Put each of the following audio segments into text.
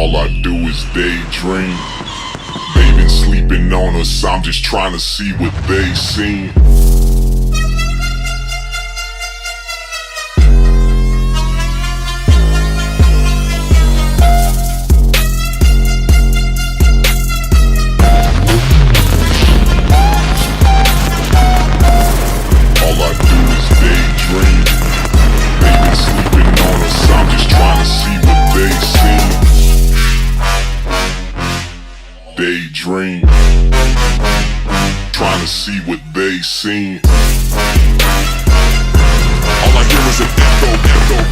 All I do is daydream. They've been sleeping on us, I'm just trying to see what they seen. All I do is daydream. They've been sleeping on us, I'm just trying to see what they seen. Daydream, trying to see what they seen. All I hear is an echo, echo.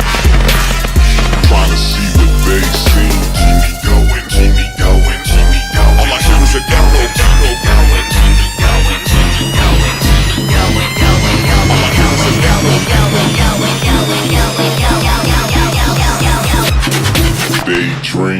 Trying to see what they seen. Keep me going, keep me going, keep me going. All I hear is an echo, echo. Keep me going, keep me going, keep me going, going, going. All I hear is an echo, going, going, going, going, going, going, going, going, going, going. Daydream.